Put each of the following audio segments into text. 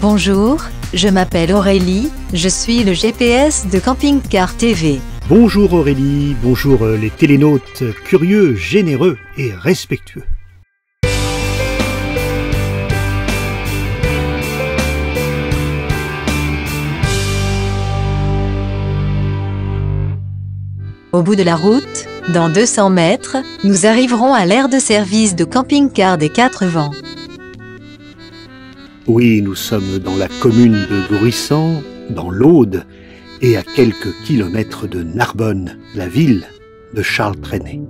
Bonjour, je m'appelle Aurélie, je suis le GPS de Camping Car TV. Bonjour Aurélie, bonjour les télénautes curieux, généreux et respectueux. Au bout de la route, dans 200 mètres, nous arriverons à l'aire de service de camping-car des Quatre Vents. Oui, nous sommes dans la commune de Gruissant, dans l'Aude, et à quelques kilomètres de Narbonne, la ville de Charles Trenet.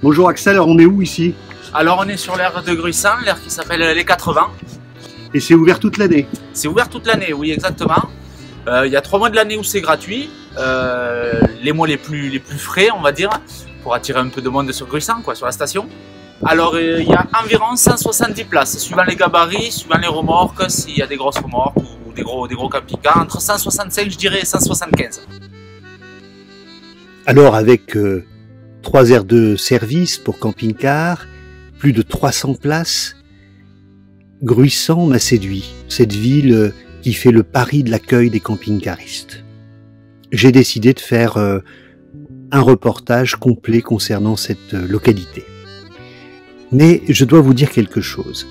Bonjour Axel, alors on est où ici? Alors on est sur l'aire de Gruissant, l'aire qui s'appelle les 80. Et c'est ouvert toute l'année? C'est ouvert toute l'année, oui exactement. Il y a 3 mois de l'année où c'est gratuit, les mois les plus frais on va dire, pour attirer un peu de monde sur Gruissant, quoi, sur la station. Alors il y a environ 170 places, suivant les gabarits, suivant les remorques, s'il y a des grosses remorques ou des gros camping-cars, entre 165 je dirais et 175. Alors avec 3 aires de service pour camping-car, plus de 300 places, Gruissant m'a séduit, cette ville qui fait le pari de l'accueil des camping-caristes. J'ai décidé de faire un reportage complet concernant cette localité. Mais je dois vous dire quelque chose.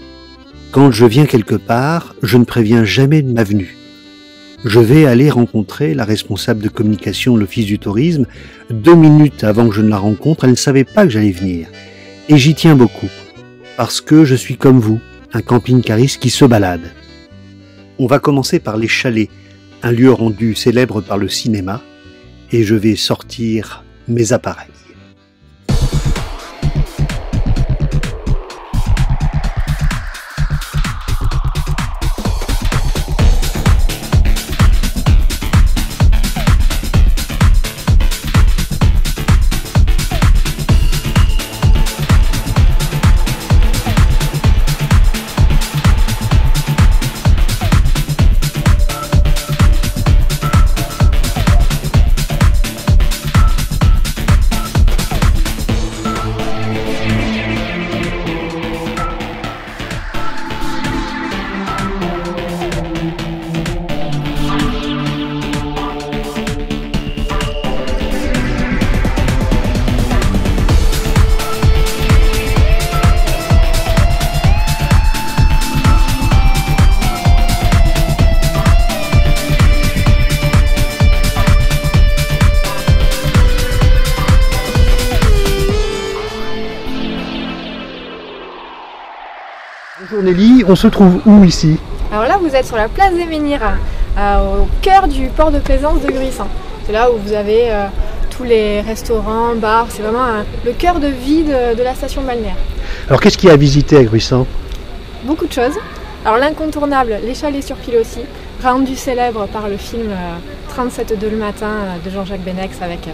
Quand je viens quelque part, je ne préviens jamais de ma venue. Je vais aller rencontrer la responsable de communication de l'Office du tourisme. 2 minutes avant que je ne la rencontre, elle ne savait pas que j'allais venir. Et j'y tiens beaucoup, parce que je suis comme vous, un camping-cariste qui se balade. On va commencer par les chalets, un lieu rendu célèbre par le cinéma, et je vais sortir mes appareils. Bonjour Nelly, on se trouve où ici? Alors là, vous êtes sur la place des Menhirs, au cœur du port de plaisance de Gruissant. C'est là où vous avez tous les restaurants, bars, c'est vraiment le cœur de vie de la station balnéaire. Alors qu'est-ce qu'il y a à visiter à Gruissant? Beaucoup de choses. Alors l'incontournable, les chalets sur pilotis, rendu célèbre par le film 37 le matin de Jean-Jacques Benex avec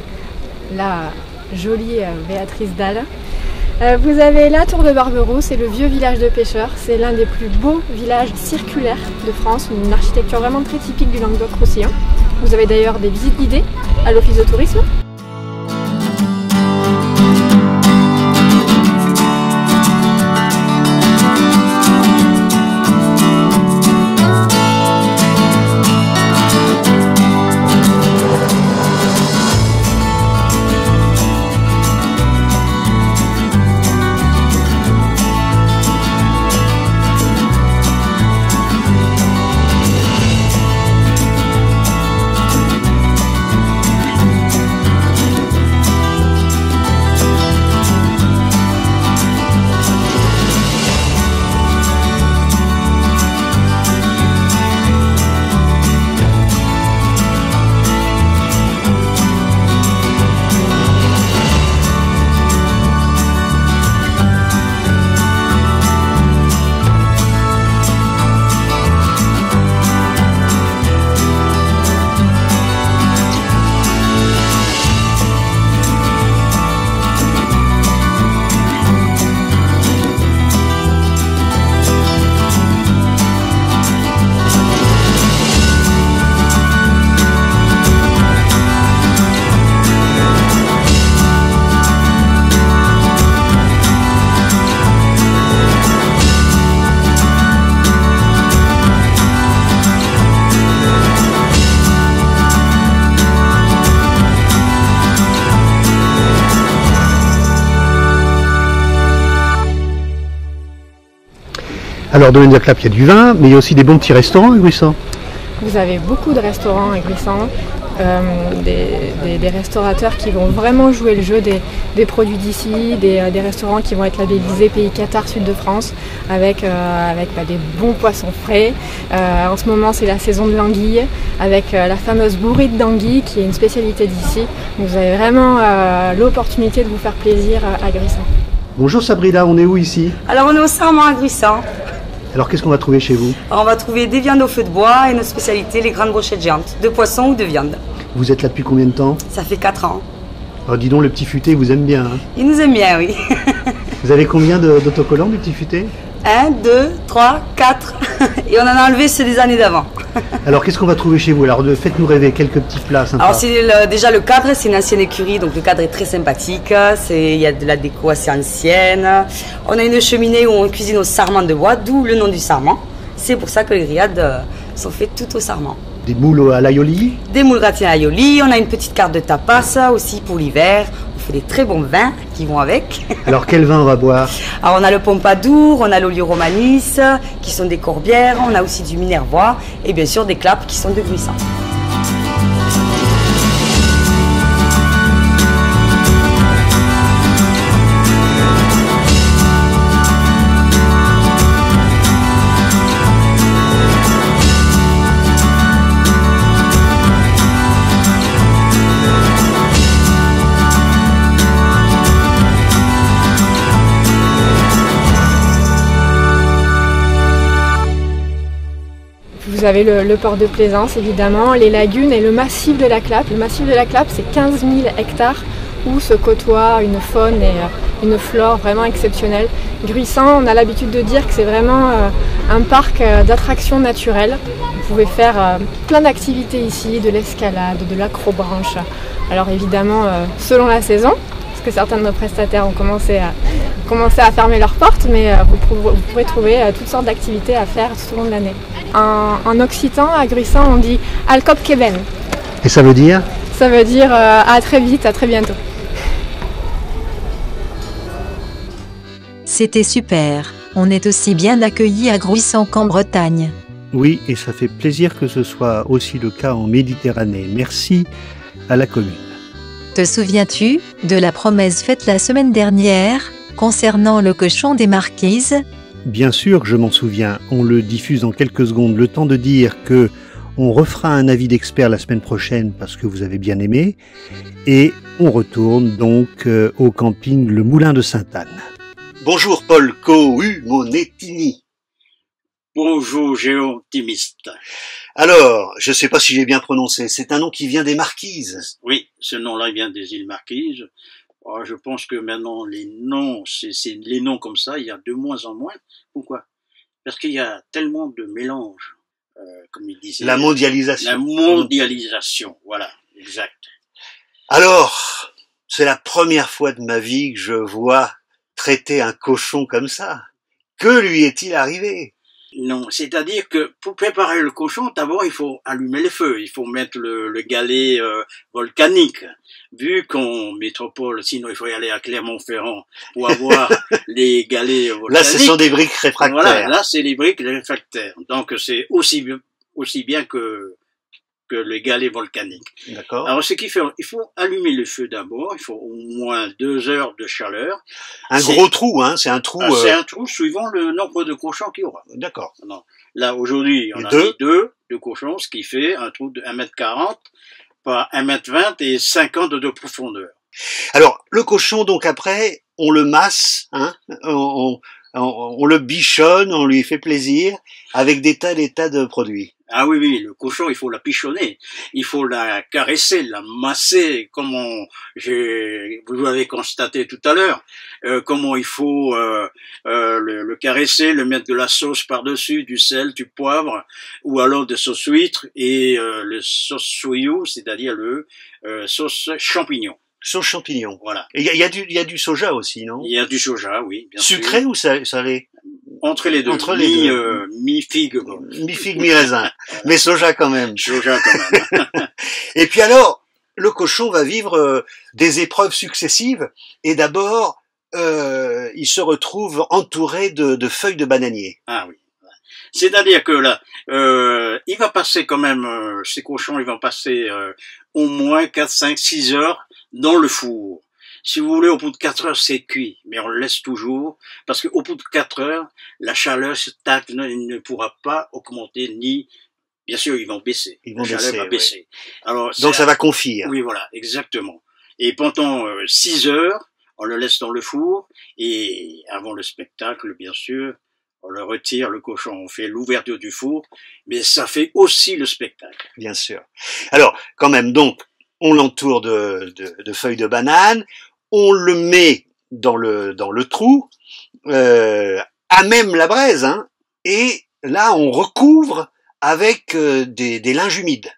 la jolie Béatrice Dalle. Vous avez la Tour de Barberousse, c'est le vieux village de pêcheurs. C'est l'un des plus beaux villages circulaires de France, une architecture vraiment très typique du Languedoc-Roussillon. Vous avez d'ailleurs des visites guidées à l'Office de tourisme. Alors dans l'India Club, il y a du vin, mais il y a aussi des bons petits restaurants à Gruissant. Vous avez beaucoup de restaurants à Gruissant, des restaurateurs qui vont vraiment jouer le jeu des produits d'ici, des restaurants qui vont être labellisés Pays Qatar Sud de France avec des bons poissons frais. En ce moment c'est la saison de l'anguille avec la fameuse bourrite d'anguille qui est une spécialité d'ici. Vous avez vraiment l'opportunité de vous faire plaisir à Gruissant. Bonjour Sabrina, on est où ici? Alors on est au Sarment à Gruissant. Alors qu'est-ce qu'on va trouver chez vous? Alors, on va trouver des viandes au feu de bois et nos spécialités, les grandes brochettes géantes, de poisson ou de viande. Vous êtes là depuis combien de temps? Ça fait 4 ans. Oh, dis donc, le petit futé vous aime bien. Hein. Il nous aime bien, oui. Vous avez combien d'autocollants du petit futé? 1, 2, 3, 4. Et on en a enlevé ceux des années d'avant. Alors qu'est-ce qu'on va trouver chez vous? Alors faites-nous rêver quelques petits plats sympas. Alors déjà le cadre, c'est une ancienne écurie, donc le cadre est très sympathique. Il y a de la déco assez ancienne. On a une cheminée où on cuisine au sarment de bois, d'où le nom du sarment. C'est pour ça que les grillades sont faites tout au sarment. Des moules à l'aioli? Des moules gratinés à l'aioli. On a une petite carte de tapas aussi pour l'hiver. On fait des très bons vins qui vont avec. Alors quel vin on va boire? Alors on a le Pompadour, on a l'Olio Romanis, qui sont des corbières, on a aussi du Minervois et bien sûr des clapes qui sont de Gruissant. Vous avez le port de Plaisance évidemment, les lagunes et le massif de la Clappe. Le massif de la Clappe, c'est 15 000 hectares où se côtoient une faune et une flore vraiment exceptionnelle. Gruissant, on a l'habitude de dire que c'est vraiment un parc d'attractions naturelles. Vous pouvez faire plein d'activités ici, de l'escalade, de l'acrobranche. Alors évidemment, selon la saison, parce que certains de nos prestataires ont commencé à fermer leurs portes, mais vous pourrez trouver toutes sortes d'activités à faire tout au long de l'année. En occitan, à Gruissant, on dit « Alcop Keben ». Et ça veut dire? Ça veut dire à très vite, à très bientôt. C'était super. On est aussi bien accueillis à Gruissant qu'en Bretagne. Oui, et ça fait plaisir que ce soit aussi le cas en Méditerranée. Merci à la commune. Te souviens-tu de la promesse faite la semaine dernière concernant le cochon des Marquises? Bien sûr, je m'en souviens. On le diffuse en quelques secondes. Le temps de dire que on refera un avis d'expert la semaine prochaine parce que vous avez bien aimé. Et on retourne donc au camping Le Moulin de Sainte-Anne. Bonjour Paul Cohumonettini. Bonjour géo-optimiste. Alors, je ne sais pas si j'ai bien prononcé, c'est un nom qui vient des Marquises. Oui, ce nom-là vient des îles Marquises. Oh, je pense que maintenant les noms, c'est les noms comme ça, il y a de moins en moins. Pourquoi? Parce qu'il y a tellement de mélanges, comme il disait. La mondialisation. La mondialisation, voilà, exact. Alors, c'est la première fois de ma vie que je vois traiter un cochon comme ça. Que lui est-il arrivé? Non, c'est-à-dire que pour préparer le cochon, d'abord il faut allumer le feu, il faut mettre le galet volcanique. Vu qu'en métropole, sinon il faut y aller à Clermont-Ferrand pour avoir les galets volcaniques. Là, ce sont des briques réfractaires. Voilà, là c'est les briques réfractaires. Donc c'est aussi bien que les galets volcaniques. D'accord. Alors ce qu'il fait, il faut allumer le feu d'abord, il faut au moins 2 heures de chaleur. Un gros trou, hein, c'est un trou. C'est un trou suivant le nombre de cochons qu'il y aura. D'accord. Là aujourd'hui, on a mis 2 cochons, ce qui fait un trou de 1,40 m par 1,20 m et 50 de profondeur. Alors le cochon, donc après, on le masse, hein, on le bichonne, on lui fait plaisir avec des tas de produits. Ah oui, oui, le cochon, il faut la pichonner, il faut la caresser, la masser, comme vous l'avez constaté tout à l'heure, comment il faut le caresser, le mettre de la sauce par-dessus, du sel, du poivre, ou alors de sauce huître et le sauce soyou, c'est-à-dire le sauce champignon. Sauce champignon. Voilà. Et il y a du soja aussi, non? Il y a du soja, oui, bien sûr. Sucré ou salé? Entre les deux. Mi-figue. Mi-figue, mi-raisin. Mais soja quand même. Soja quand même. Et puis alors, le cochon va vivre des épreuves successives. Et d'abord, il se retrouve entouré de feuilles de bananier. Ah oui. C'est-à-dire que là, il va passer quand même, ces cochons, ils vont passer au moins 4, 5, 6 heures dans le four. Si vous voulez, au bout de 4 heures, c'est cuit, mais on le laisse toujours, parce qu'au bout de 4 heures, la chaleur stagne, il ne pourra pas augmenter, ni, bien sûr, ils vont baisser. Ils vont la chaleur baisser, va baisser. Alors, Donc ça va confire. Oui, voilà, exactement. Et pendant 6 heures, on le laisse dans le four, et avant le spectacle, bien sûr, on le retire, le cochon, on fait l'ouverture du four, mais ça fait aussi le spectacle. Bien sûr. Alors, quand même, donc, on l'entoure de feuilles de banane, on le met dans le trou, à même la braise, hein, et là, on recouvre avec des linges humides.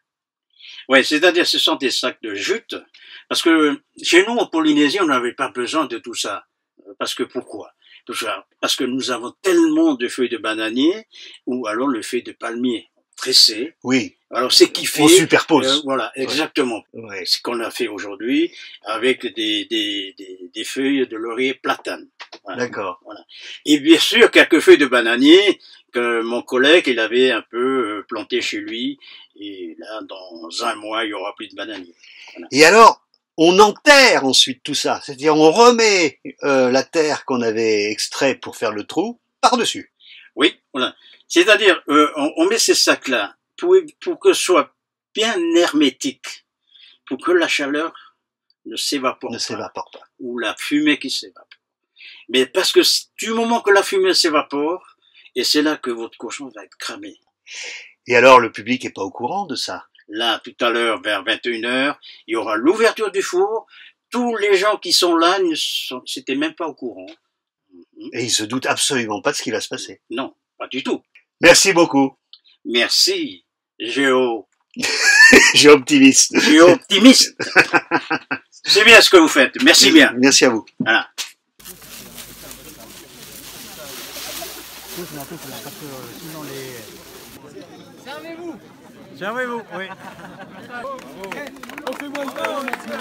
Ouais, c'est-à-dire ce sont des sacs de jute, parce que chez nous, en Polynésie, on n'avait pas besoin de tout ça. Parce que pourquoi? Parce que nous avons tellement de feuilles de bananier, ou alors le feuille de palmier tressé. Oui. Alors c'est qui fait. On superpose. Voilà, exactement. Ouais. Ce qu'on a fait aujourd'hui avec des feuilles de laurier platane. Voilà. D'accord. Voilà. Et bien sûr, quelques feuilles de bananier que mon collègue, il avait un peu planté chez lui. Et là, dans 1 mois, il y aura plus de bananiers. Voilà. Et alors, on enterre ensuite tout ça. C'est-à-dire, on remet la terre qu'on avait extrait pour faire le trou par-dessus. Oui, voilà. C'est-à-dire, on met ces sacs-là pour que ce soit bien hermétique, pour que la chaleur ne s'évapore pas. Ou la fumée qui s'évapore. Mais parce que du moment que la fumée s'évapore, et c'est là que votre cochon va être cramé. Et alors, le public est pas au courant de ça. Là, tout à l'heure, vers 21h, il y aura l'ouverture du four. Tous les gens qui sont là n'étaient même pas au courant. Et ils se doutent absolument pas de ce qui va se passer. Non, pas du tout. Merci beaucoup. Merci, Géo. Géo-optimiste. Géo-optimiste. C'est bien ce que vous faites. Merci bien. Merci à vous. Voilà. Servez-vous. Servez-vous, oui. On fait moins de temps, maintenant.